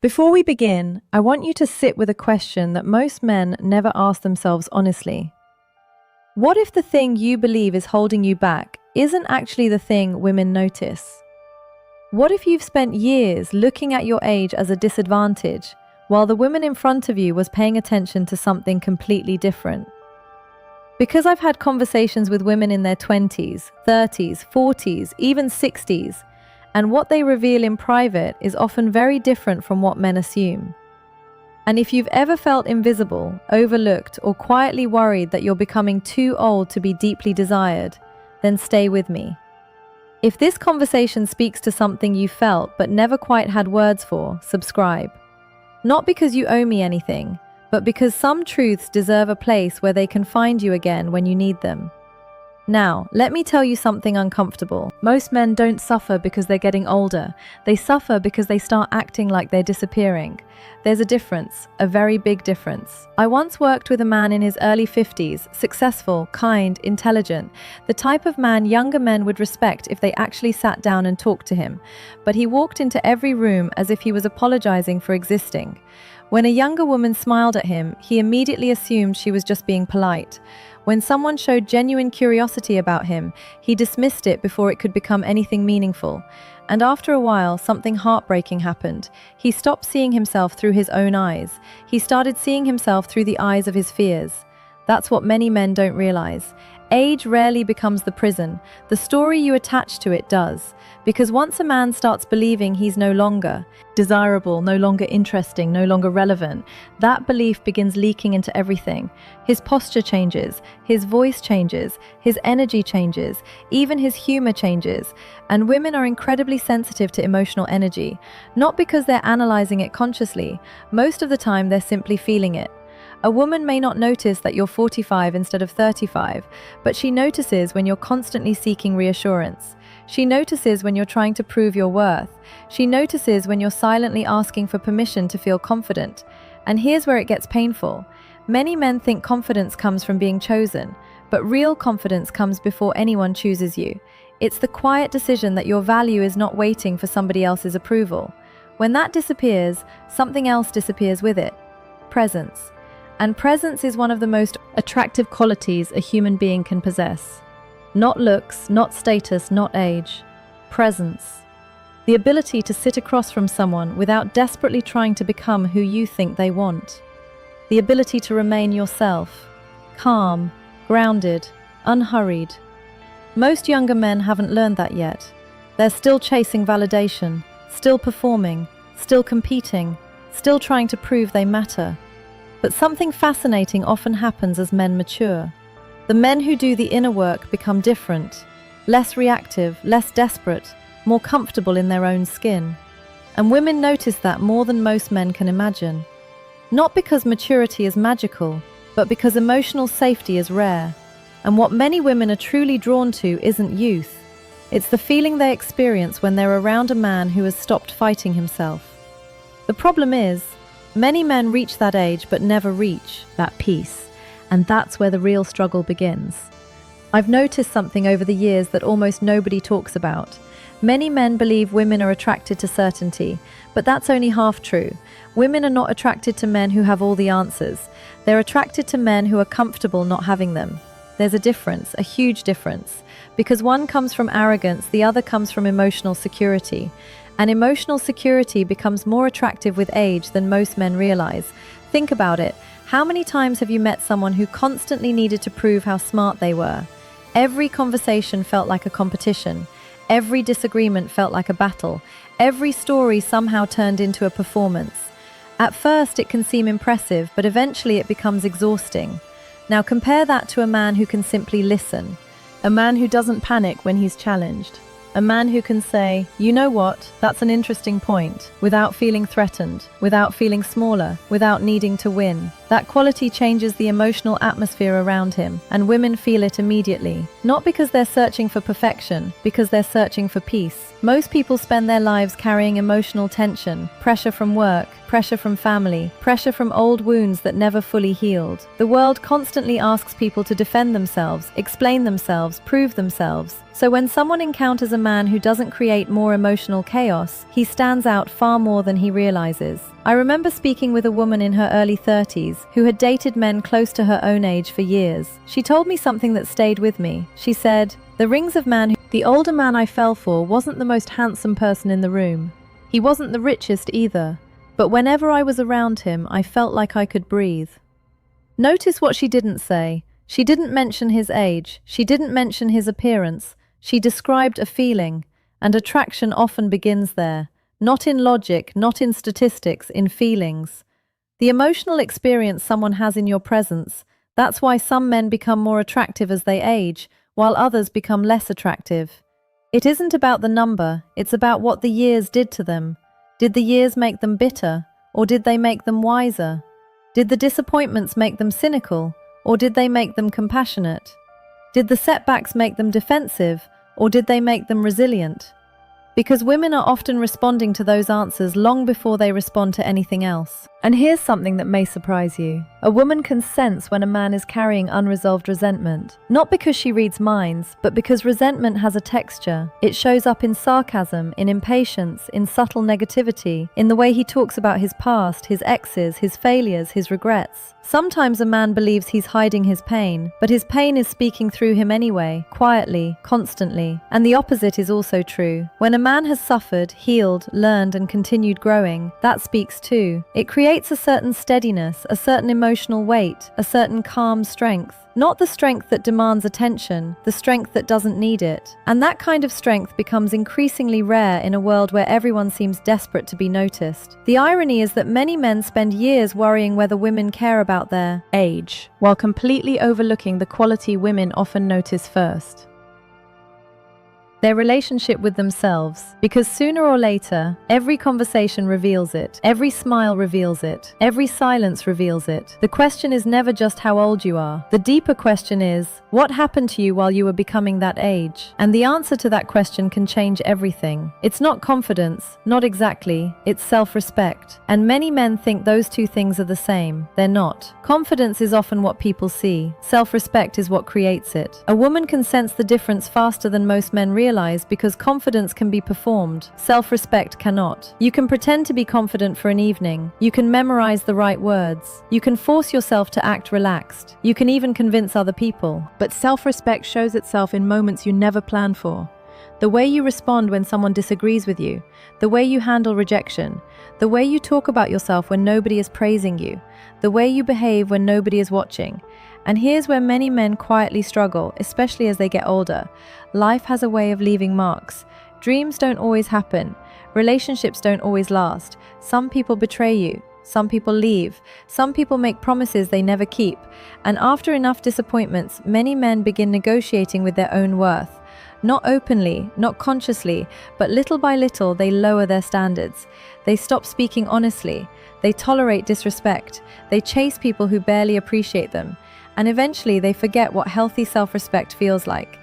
Before we begin, I want you to sit with a question that most men never ask themselves honestly. What if the thing you believe is holding you back isn't actually the thing women notice? What if you've spent years looking at your age as a disadvantage, while the woman in front of you was paying attention to something completely different? Because I've had conversations with women in their 20s, 30s, 40s, even 60s, and what they reveal in private is often very different from what men assume. And if you've ever felt invisible, overlooked, or quietly worried that you're becoming too old to be deeply desired, then stay with me. If this conversation speaks to something you felt but never quite had words for, subscribe. Not because you owe me anything, but because some truths deserve a place where they can find you again when you need them. Now, let me tell you something uncomfortable. Most men don't suffer because they're getting older. They suffer because they start acting like they're disappearing. There's a difference, a very big difference. I once worked with a man in his early 50s, successful, kind, intelligent, the type of man younger men would respect if they actually sat down and talked to him. But he walked into every room as if he was apologizing for existing. When a younger woman smiled at him, he immediately assumed she was just being polite. When someone showed genuine curiosity about him, he dismissed it before it could become anything meaningful. And after a while, something heartbreaking happened. He stopped seeing himself through his own eyes. He started seeing himself through the eyes of his fears. That's what many men don't realize. Age rarely becomes the prison. The story you attach to it does. Because once a man starts believing he's no longer desirable, no longer interesting, no longer relevant, that belief begins leaking into everything. His posture changes, his voice changes, his energy changes, even his humor changes. And women are incredibly sensitive to emotional energy, not because they're analyzing it consciously. Most of the time, they're simply feeling it. A woman may not notice that you're 45 instead of 35, but she notices when you're constantly seeking reassurance. She notices when you're trying to prove your worth. She notices when you're silently asking for permission to feel confident. And here's where it gets painful. Many men think confidence comes from being chosen, but real confidence comes before anyone chooses you. It's the quiet decision that your value is not waiting for somebody else's approval. When that disappears, something else disappears with it. Presence. And presence is one of the most attractive qualities a human being can possess. Not looks, not status, not age. Presence. The ability to sit across from someone without desperately trying to become who you think they want. The ability to remain yourself. Calm, grounded, unhurried. Most younger men haven't learned that yet. They're still chasing validation, still performing, still competing, still trying to prove they matter. But something fascinating often happens as men mature. The men who do the inner work become different, less reactive, less desperate, more comfortable in their own skin. And women notice that more than most men can imagine. Not because maturity is magical, but because emotional safety is rare. And what many women are truly drawn to isn't youth. It's the feeling they experience when they're around a man who has stopped fighting himself. The problem is, many men reach that age but never reach that peace. And that's where the real struggle begins. I've noticed something over the years that almost nobody talks about. Many men believe women are attracted to certainty, but that's only half true. Women are not attracted to men who have all the answers. They're attracted to men who are comfortable not having them. There's a difference, a huge difference. Because one comes from arrogance, the other comes from emotional security. And emotional security becomes more attractive with age than most men realize. Think about it. How many times have you met someone who constantly needed to prove how smart they were? Every conversation felt like a competition. Every disagreement felt like a battle. Every story somehow turned into a performance. At first, it can seem impressive, but eventually it becomes exhausting. Now compare that to a man who can simply listen. A man who doesn't panic when he's challenged. A man who can say, you know what, that's an interesting point, without feeling threatened, without feeling smaller, without needing to win. That quality changes the emotional atmosphere around him, and women feel it immediately. Not because they're searching for perfection, because they're searching for peace. Most people spend their lives carrying emotional tension, pressure from work, pressure from family, pressure from old wounds that never fully healed. The world constantly asks people to defend themselves, explain themselves, prove themselves. So when someone encounters a man who doesn't create more emotional chaos, he stands out far more than he realizes. I remember speaking with a woman in her early 30s who had dated men close to her own age for years. She told me something that stayed with me. She said, "The rings of man, the older man I fell for wasn't the most handsome person in the room. He wasn't the richest either. But whenever I was around him, I felt like I could breathe." Notice what she didn't say. She didn't mention his age. She didn't mention his appearance. She described a feeling, and attraction often begins there. Not in logic, not in statistics, in feelings. The emotional experience someone has in your presence, that's why some men become more attractive as they age, while others become less attractive. It isn't about the number, it's about what the years did to them. Did the years make them bitter, or did they make them wiser? Did the disappointments make them cynical, or did they make them compassionate? Did the setbacks make them defensive, or did they make them resilient? Because women are often responding to those answers long before they respond to anything else. And here's something that may surprise you. A woman can sense when a man is carrying unresolved resentment, not because she reads minds, but because resentment has a texture. It shows up in sarcasm, in impatience, in subtle negativity, in the way he talks about his past, his exes, his failures, his regrets. Sometimes a man believes he's hiding his pain, but his pain is speaking through him anyway, quietly, constantly. And the opposite is also true. When a man has suffered, healed, learned, and continued growing, that speaks too. It creates a certain steadiness, a certain emotional weight, a certain calm strength. Not the strength that demands attention, the strength that doesn't need it. And that kind of strength becomes increasingly rare in a world where everyone seems desperate to be noticed. The irony is that many men spend years worrying whether women care about their age, while completely overlooking the quality women often notice first: their relationship with themselves. Because sooner or later, every conversation reveals it, every smile reveals it, every silence reveals it. The question is never just how old you are. The deeper question is, what happened to you while you were becoming that age? And the answer to that question can change everything. It's not confidence, not exactly, it's self-respect. And many men think those two things are the same. They're not. Confidence is often what people see. Self-respect is what creates it. A woman can sense the difference faster than most men realize, because confidence can be performed. Self-respect cannot. You can pretend to be confident for an evening. You can memorize the right words. You can force yourself to act relaxed. You can even convince other people. But self-respect shows itself in moments you never planned for. The way you respond when someone disagrees with you, the way you handle rejection, the way you talk about yourself when nobody is praising you, the way you behave when nobody is watching. And here's where many men quietly struggle, especially as they get older. Life has a way of leaving marks. Dreams don't always happen. Relationships don't always last. Some people betray you. Some people leave. Some people make promises they never keep. And after enough disappointments, many men begin negotiating with their own worth. Not openly, not consciously, but little by little they lower their standards. They stop speaking honestly. They tolerate disrespect. They chase people who barely appreciate them. And eventually they forget what healthy self-respect feels like.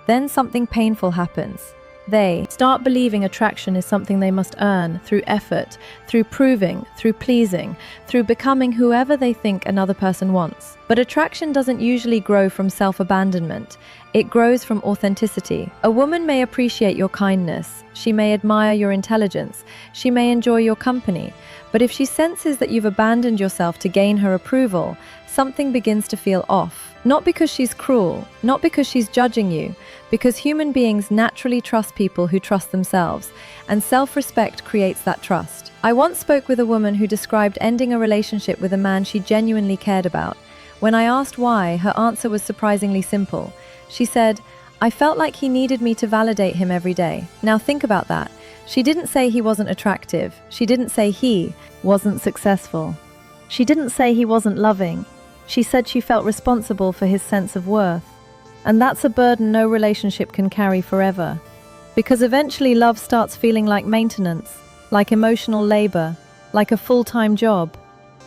Then something painful happens. They start believing attraction is something they must earn through effort, through proving, through pleasing, through becoming whoever they think another person wants. But attraction doesn't usually grow from self-abandonment. It grows from authenticity. A woman may appreciate your kindness. She may admire your intelligence. She may enjoy your company. But if she senses that you've abandoned yourself to gain her approval, something begins to feel off. Not because she's cruel, not because she's judging you, because human beings naturally trust people who trust themselves, and self-respect creates that trust. I once spoke with a woman who described ending a relationship with a man she genuinely cared about. When I asked why, her answer was surprisingly simple. She said, "I felt like he needed me to validate him every day." Now think about that. She didn't say he wasn't attractive. She didn't say he wasn't successful. She didn't say he wasn't loving. She said she felt responsible for his sense of worth. And that's a burden no relationship can carry forever. Because eventually love starts feeling like maintenance, like emotional labor, like a full-time job.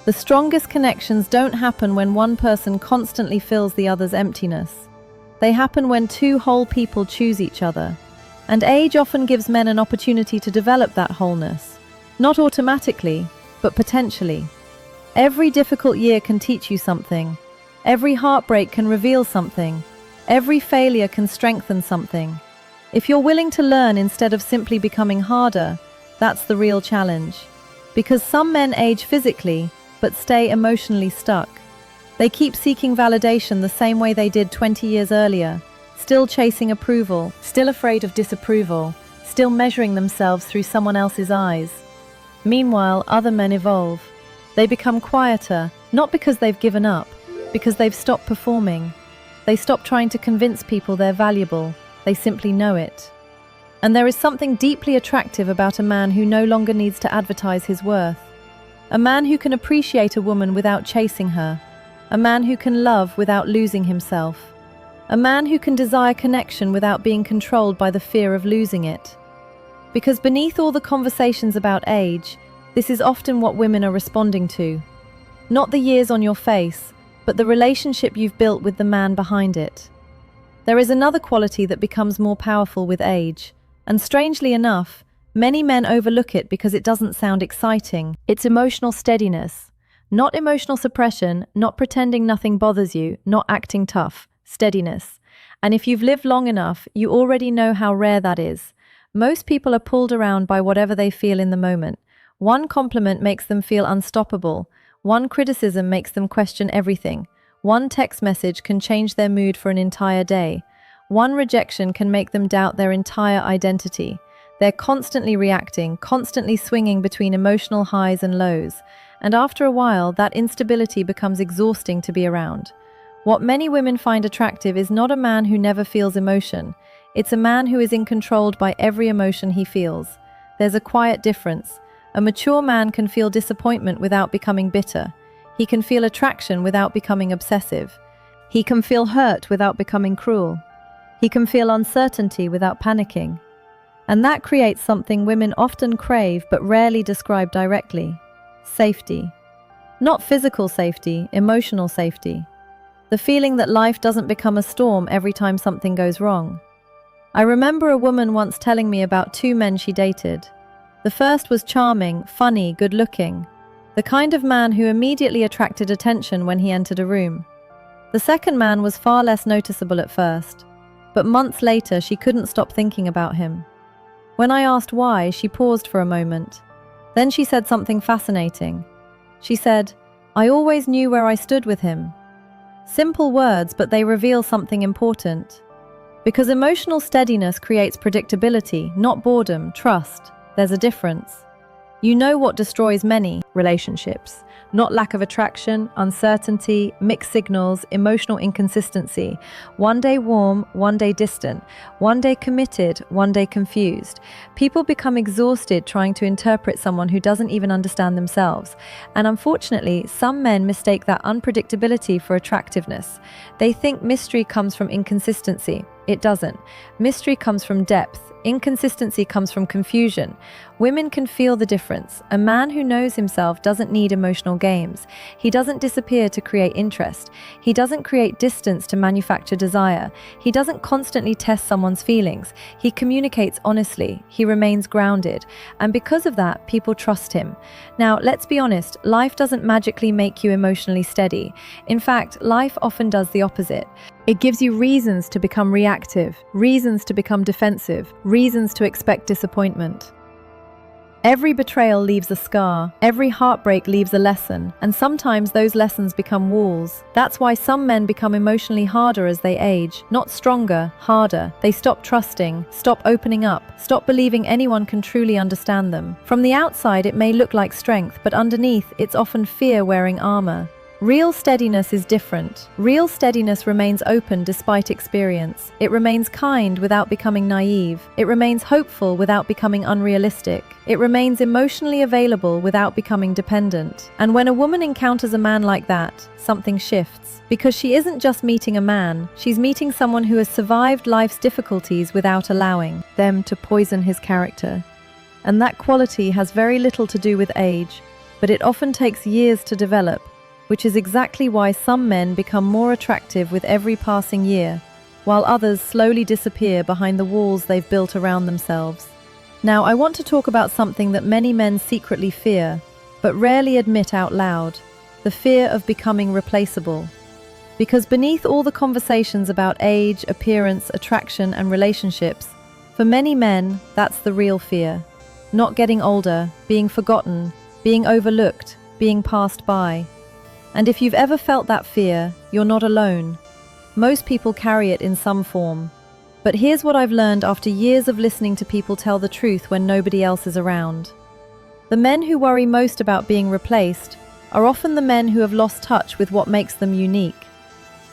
The strongest connections don't happen when one person constantly fills the other's emptiness. They happen when two whole people choose each other. And age often gives men an opportunity to develop that wholeness. Not automatically, but potentially. Every difficult year can teach you something. Every heartbreak can reveal something. Every failure can strengthen something. If you're willing to learn instead of simply becoming harder, that's the real challenge. Because some men age physically, but stay emotionally stuck. They keep seeking validation the same way they did 20 years earlier, still chasing approval, still afraid of disapproval, still measuring themselves through someone else's eyes. Meanwhile, other men evolve. They become quieter, not because they've given up, because they've stopped performing. They stop trying to convince people they're valuable. They simply know it. And there is something deeply attractive about a man who no longer needs to advertise his worth. A man who can appreciate a woman without chasing her. A man who can love without losing himself. A man who can desire connection without being controlled by the fear of losing it. Because beneath all the conversations about age, this is often what women are responding to. Not the years on your face, but the relationship you've built with the man behind it. There is another quality that becomes more powerful with age, and strangely enough, many men overlook it because it doesn't sound exciting. It's emotional steadiness. Not emotional suppression, not pretending nothing bothers you, not acting tough. Steadiness. And if you've lived long enough, you already know how rare that is. Most people are pulled around by whatever they feel in the moment. One compliment makes them feel unstoppable. One criticism makes them question everything. One text message can change their mood for an entire day. One rejection can make them doubt their entire identity. They're constantly reacting, constantly swinging between emotional highs and lows. And after a while, that instability becomes exhausting to be around. What many women find attractive is not a man who never feels emotion. It's a man who is in control by every emotion he feels. There's a quiet difference. A mature man can feel disappointment without becoming bitter. He can feel attraction without becoming obsessive. He can feel hurt without becoming cruel. He can feel uncertainty without panicking. And that creates something women often crave but rarely describe directly. Safety. Not physical safety, emotional safety. The feeling that life doesn't become a storm every time something goes wrong. I remember a woman once telling me about two men she dated. The first was charming, funny, good-looking. The kind of man who immediately attracted attention when he entered a room. The second man was far less noticeable at first, but months later she couldn't stop thinking about him. When I asked why, she paused for a moment. Then she said something fascinating. She said, "I always knew where I stood with him." Simple words, but they reveal something important. Because emotional steadiness creates predictability, not boredom, trust. There's a difference. You know what destroys many relationships. Not lack of attraction, uncertainty, mixed signals, emotional inconsistency. One day warm, one day distant. One day committed, one day confused. People become exhausted trying to interpret someone who doesn't even understand themselves. And unfortunately, some men mistake that unpredictability for attractiveness. They think mystery comes from inconsistency. It doesn't. Mystery comes from depth. Inconsistency comes from confusion. Women can feel the difference. A man who knows himself doesn't need emotional games. He doesn't disappear to create interest. He doesn't create distance to manufacture desire. He doesn't constantly test someone's feelings. He communicates honestly. He remains grounded. And because of that, people trust him. Now, let's be honest, life doesn't magically make you emotionally steady. In fact, life often does the opposite. It gives you reasons to become reactive, reasons to become defensive, reasons to expect disappointment. Every betrayal leaves a scar, every heartbreak leaves a lesson, and sometimes those lessons become walls. That's why some men become emotionally harder as they age, not stronger, harder. They stop trusting, stop opening up, stop believing anyone can truly understand them. From the outside, it may look like strength, but underneath, it's often fear wearing armor. Real steadiness is different. Real steadiness remains open despite experience. It remains kind without becoming naive. It remains hopeful without becoming unrealistic. It remains emotionally available without becoming dependent. And when a woman encounters a man like that, something shifts. Because she isn't just meeting a man, she's meeting someone who has survived life's difficulties without allowing them to poison his character. And that quality has very little to do with age. but it often takes years to develop, which is exactly why some men become more attractive with every passing year, while others slowly disappear behind the walls they've built around themselves. Now, I want to talk about something that many men secretly fear, but rarely admit out loud: the fear of becoming replaceable. Because beneath all the conversations about age, appearance, attraction, and relationships, for many men, that's the real fear. Not getting older, being forgotten, being overlooked, being passed by. And if you've ever felt that fear, you're not alone. Most people carry it in some form. But here's what I've learned after years of listening to people tell the truth when nobody else is around. The men who worry most about being replaced are often the men who have lost touch with what makes them unique.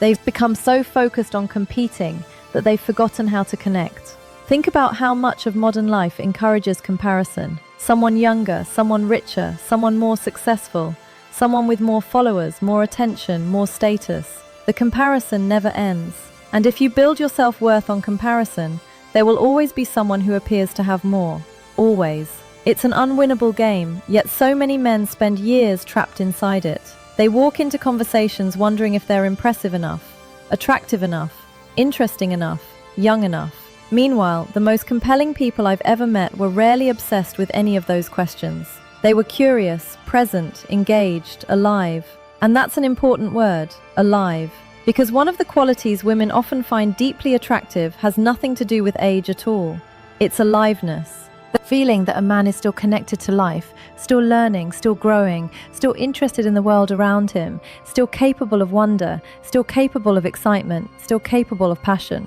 They've become so focused on competing that they've forgotten how to connect. Think about how much of modern life encourages comparison. Someone younger, someone richer, someone more successful, someone with more followers, more attention, more status. The comparison never ends. And if you build your self-worth on comparison, there will always be someone who appears to have more. Always. It's an unwinnable game, yet so many men spend years trapped inside it. They walk into conversations wondering if they're impressive enough, attractive enough, interesting enough, young enough. Meanwhile, the most compelling people I've ever met were rarely obsessed with any of those questions. They were curious, present, engaged, alive. And that's an important word, alive. Because one of the qualities women often find deeply attractive has nothing to do with age at all. It's aliveness. The feeling that a man is still connected to life, still learning, still growing, still interested in the world around him, still capable of wonder, still capable of excitement, still capable of passion.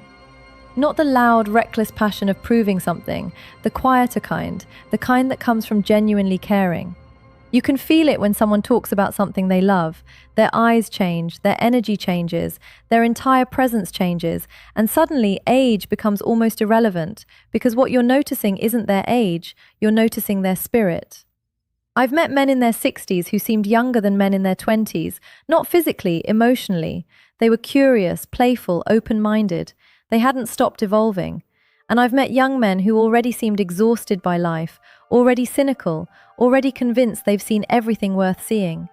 Not the loud, reckless passion of proving something, the quieter kind, the kind that comes from genuinely caring. You can feel it when someone talks about something they love. Their eyes change, their energy changes, their entire presence changes, and suddenly age becomes almost irrelevant, because what you're noticing isn't their age, you're noticing their spirit. I've met men in their 60s who seemed younger than men in their 20s, not physically, emotionally. They were curious, playful, open-minded. They hadn't stopped evolving. And I've met young men who already seemed exhausted by life, already cynical, already convinced they've seen everything worth seeing.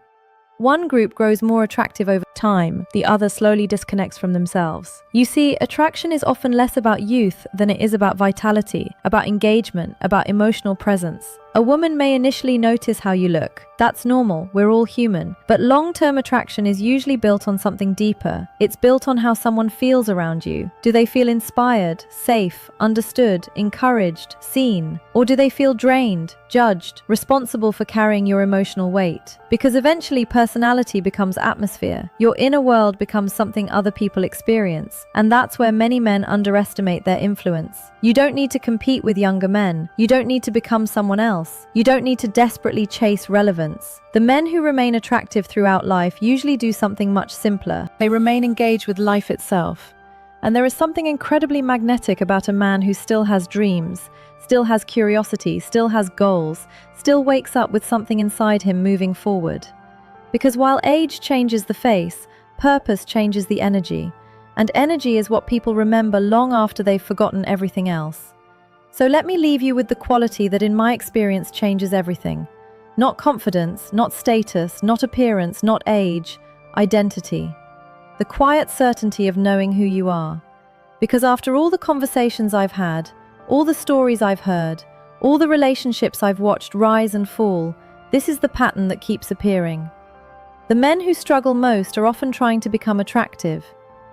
One group grows more attractive over time, the other slowly disconnects from themselves. You see, attraction is often less about youth than it is about vitality, about engagement, about emotional presence. A woman may initially notice how you look. That's normal, we're all human. But long-term attraction is usually built on something deeper. It's built on how someone feels around you. Do they feel inspired, safe, understood, encouraged, seen? Or do they feel drained, judged, responsible for carrying your emotional weight? Because eventually personality becomes atmosphere. Your inner world becomes something other people experience. And that's where many men underestimate their influence. You don't need to compete with younger men. You don't need to become someone else. You don't need to desperately chase relevance. The men who remain attractive throughout life usually do something much simpler. They remain engaged with life itself. And there is something incredibly magnetic about a man who still has dreams, still has curiosity, still has goals, still wakes up with something inside him moving forward. Because while age changes the face, purpose changes the energy. And energy is what people remember long after they've forgotten everything else. So let me leave you with the quality that in my experience changes everything. Not confidence, not status, not appearance, not age, identity. The quiet certainty of knowing who you are. Because after all the conversations I've had, all the stories I've heard, all the relationships I've watched rise and fall, this is the pattern that keeps appearing. The men who struggle most are often trying to become attractive.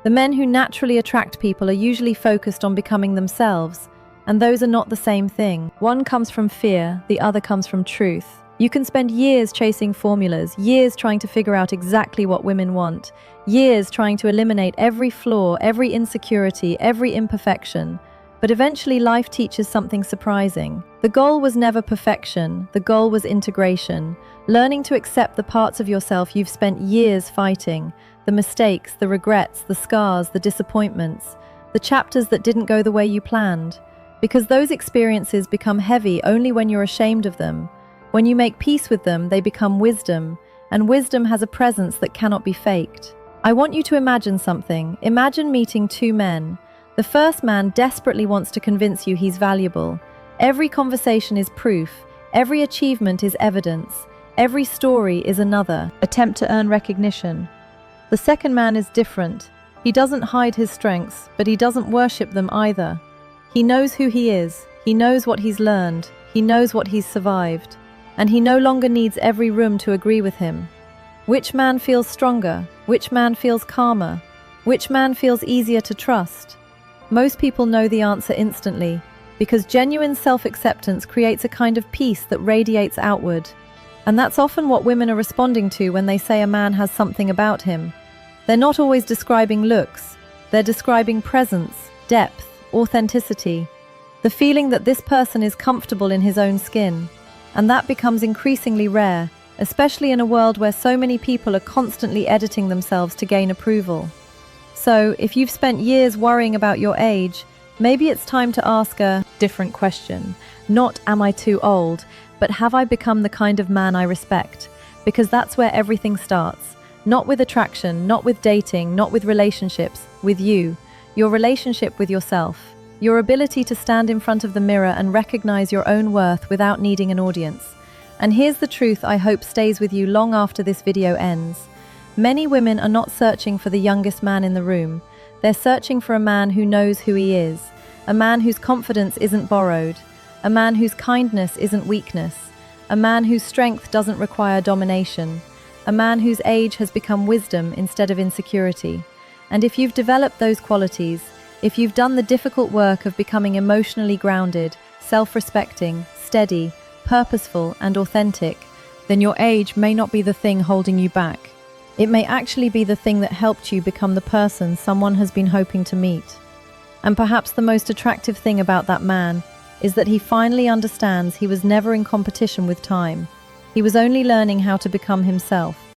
The men who naturally attract people are usually focused on becoming themselves, and those are not the same thing. One comes from fear, the other comes from truth. You can spend years chasing formulas, years trying to figure out exactly what women want, years trying to eliminate every flaw, every insecurity, every imperfection. But eventually life teaches something surprising. The goal was never perfection, the goal was integration. Learning to accept the parts of yourself you've spent years fighting, the mistakes, the regrets, the scars, the disappointments, the chapters that didn't go the way you planned. Because those experiences become heavy only when you're ashamed of them. When you make peace with them, they become wisdom, and wisdom has a presence that cannot be faked. I want you to imagine something. Imagine meeting two men. The first man desperately wants to convince you he's valuable. Every conversation is proof. Every achievement is evidence. Every story is another attempt to earn recognition. The second man is different. He doesn't hide his strengths, but he doesn't worship them either. He knows who he is, he knows what he's learned, he knows what he's survived, and he no longer needs every room to agree with him. Which man feels stronger? Which man feels calmer? Which man feels easier to trust? Most people know the answer instantly, because genuine self-acceptance creates a kind of peace that radiates outward. And that's often what women are responding to when they say a man has something about him. They're not always describing looks, they're describing presence, depth, authenticity, the feeling that this person is comfortable in his own skin. And that becomes increasingly rare, especially in a world where so many people are constantly editing themselves to gain approval. So, if you've spent years worrying about your age, maybe it's time to ask a different question. Not, am I too old, but have I become the kind of man I respect? Because that's where everything starts. Not with attraction, not with dating, not with relationships, with you. Your relationship with yourself. Your ability to stand in front of the mirror and recognize your own worth without needing an audience. And here's the truth I hope stays with you long after this video ends. Many women are not searching for the youngest man in the room. They're searching for a man who knows who he is. A man whose confidence isn't borrowed. A man whose kindness isn't weakness. A man whose strength doesn't require domination. A man whose age has become wisdom instead of insecurity. And if you've developed those qualities, if you've done the difficult work of becoming emotionally grounded, self-respecting, steady, purposeful, and authentic, then your age may not be the thing holding you back. It may actually be the thing that helped you become the person someone has been hoping to meet. And perhaps the most attractive thing about that man is that he finally understands he was never in competition with time. He was only learning how to become himself.